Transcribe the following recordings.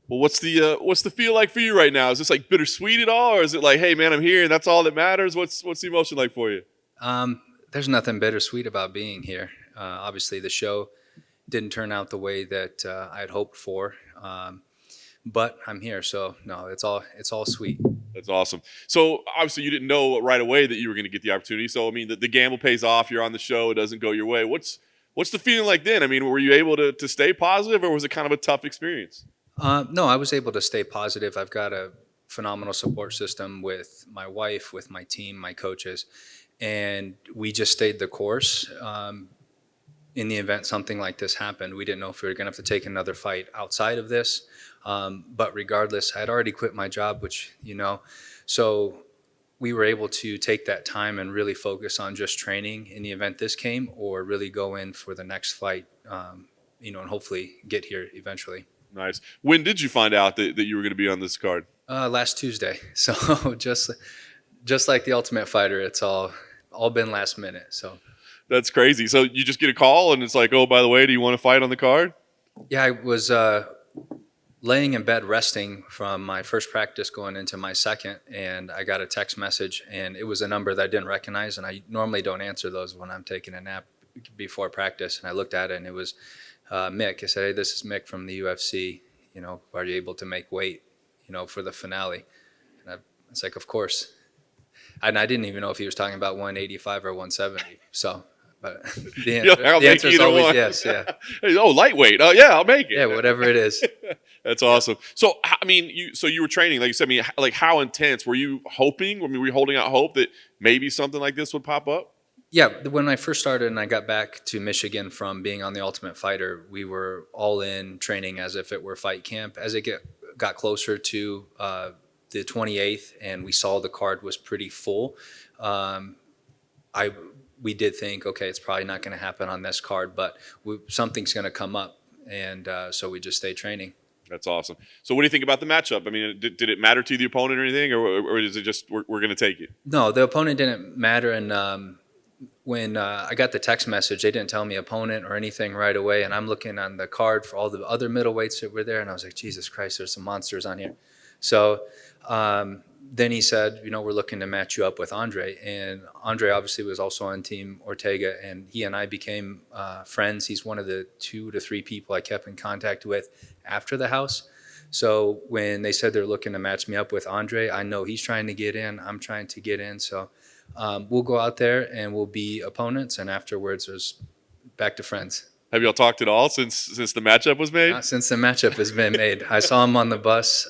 Well, what's the feel like for you right now? Is this like bittersweet at all, or is it like, hey man, I'm here and that's all that matters? What's the emotion like for you? Um, there's nothing bittersweet about being here. Obviously, the show didn't turn out the way that I had hoped for, but I'm here, so no, it's all sweet. That's awesome. So obviously you didn't know right away that you were going to get the opportunity. So I mean, the gamble pays off. You're on the show. It doesn't go your way. What's the feeling like then? I mean, were you able to stay positive, or was it kind of a tough experience? No, I was able to stay positive. I've got a phenomenal support system with my wife, with my team, my coaches, and we just stayed the course. In the event something like this happened, we didn't know if we were going to have to take another fight outside of this. But regardless, I had already quit my job, so we were able to take that time and really focus on just training in the event this came, or really go in for the next fight, and hopefully get here eventually. Nice. When did you find out that you were going to be on this card? Last Tuesday. So just like the Ultimate Fighter, it's all been last minute. So That's crazy. So you just get a call and it's like, oh, by the way, do you want to fight on the card? yeah, I was laying in bed resting from my first practice going into my second, and I got a text message, and it was a number that I didn't recognize, and I normally don't answer those when I'm taking a nap before practice. And I looked at it, and it was Mick. I said, "Hey, this is Mick from the UFC. Are you able to make weight, for the finale?" And I was like, "Of course." And I didn't even know if he was talking about 185 or 170. So, but the Yeah, answer, I'll the make answer is either always one. yes. Yeah, Hey, oh, lightweight. Oh, yeah, I'll make yeah, it. whatever it is. That's Yeah. awesome. So, I mean, you were training, like you said. I mean, like how intense were you hoping? I mean, were you holding out hope that maybe something like this would pop up? Yeah, when I first started and I got back to Michigan from being on the Ultimate Fighter, we were all in training as if it were fight camp. As it got closer to the 28th, and we saw the card was pretty full, um, I we did think, okay, it's probably not going to happen on this card, but something's going to come up, and so we just stay training. That's awesome. So, what do you think about the matchup? I mean, did it matter to the opponent or anything, or is it just we're going to take it? No, the opponent didn't matter, and when I got the text message, they didn't tell me opponent or anything right away. And I'm looking on the card for all the other middleweights that were there, and I was like, Jesus Christ, there's some monsters on here. So then he said, we're looking to match you up with Andre. And Andre obviously was also on Team Ortega, and he and I became friends. He's one of the 2 to 3 people I kept in contact with after the house. So when they said they're looking to match me up with Andre, I know he's trying to get in. I'm trying to get in. So we'll go out there and we'll be opponents, and afterwards, there's back to friends. Have y'all talked at all since the matchup was made? Not since the matchup has been made. I saw him on the bus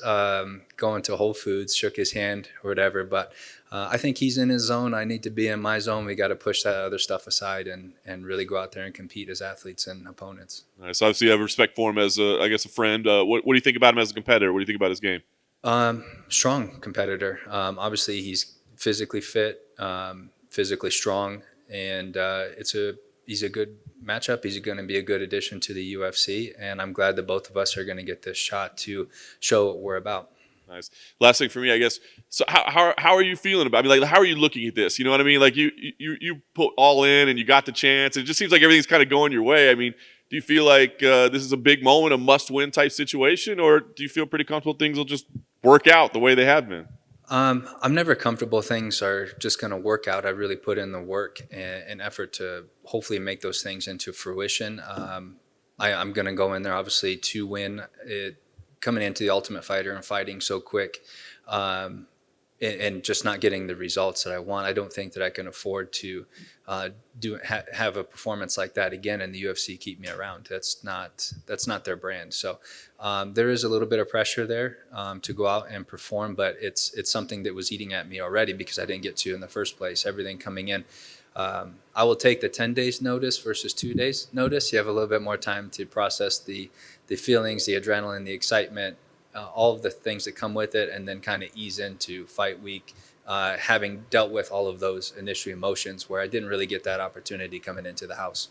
going to Whole Foods, shook his hand or whatever, but I think he's in his zone. I need to be in my zone. We got to push that other stuff aside and really go out there and compete as athletes and opponents. Nice. Obviously, you have respect for him as, I guess, a friend. What do you think about him as a competitor? What do you think about his game? Strong competitor. Obviously, he's physically fit, physically strong, and he's a good matchup. He's going to be a good addition to the UFC, and I'm glad that both of us are going to get this shot to show what we're about. Nice. Last thing for me, I guess. So, how are you feeling about? I mean, like, how are you looking at this? You know what I mean? Like, you put all in, and you got the chance. It just seems like everything's kind of going your way. I mean, do you feel like this is a big moment, a must-win type situation, or do you feel pretty comfortable things will just work out the way they have been? I'm never comfortable things are just going to work out. I really put in the work and effort to hopefully make those things into fruition. I'm going to go in there obviously to win. Coming into the Ultimate Fighter and fighting so quick, and just not getting the results that I want. I don't think that I can afford to have a performance like that again in the UFC. Keep me around. That's not their brand. So there is a little bit of pressure there to go out and perform, but it's something that was eating at me already because I didn't get to in the first place. Everything coming in. I will take the 10 days notice versus 2 days notice. You have a little bit more time to process the feelings, the adrenaline, the excitement, all of the things that come with it, and then kind of ease into fight week, having dealt with all of those initial emotions where I didn't really get that opportunity coming into the house.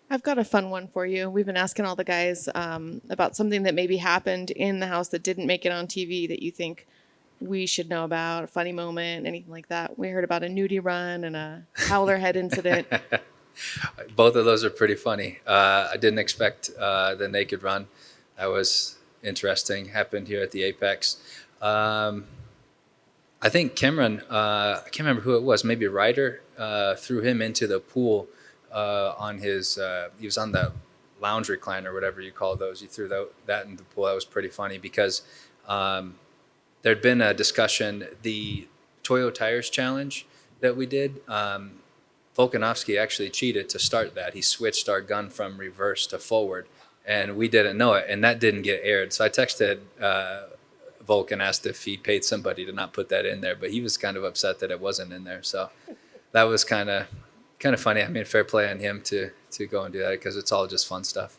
I've got a fun one for you. We've been asking all the guys about something that maybe happened in the house that didn't make it on TV that you think we should know about, a funny moment, anything like that. We heard about a nudie run and a howler head incident. Both of those are pretty funny. I didn't expect the naked run. That was interesting happened here at the Apex. I think Cameron, I can't remember who it was, maybe Ryder, threw him into the pool on his, he was on the lounge recliner, whatever you call those. He threw that in the pool. That was pretty funny because there'd been a discussion, the Toyo Tires Challenge that we did. Volkanovski actually cheated to start that. He switched our gun from reverse to forward, and we didn't know it, and that didn't get aired. So I texted Volk and asked if he paid somebody to not put that in there, but he was kind of upset that it wasn't in there. So that was kind of funny. I mean, fair play on him to go and do that because it's all just fun stuff.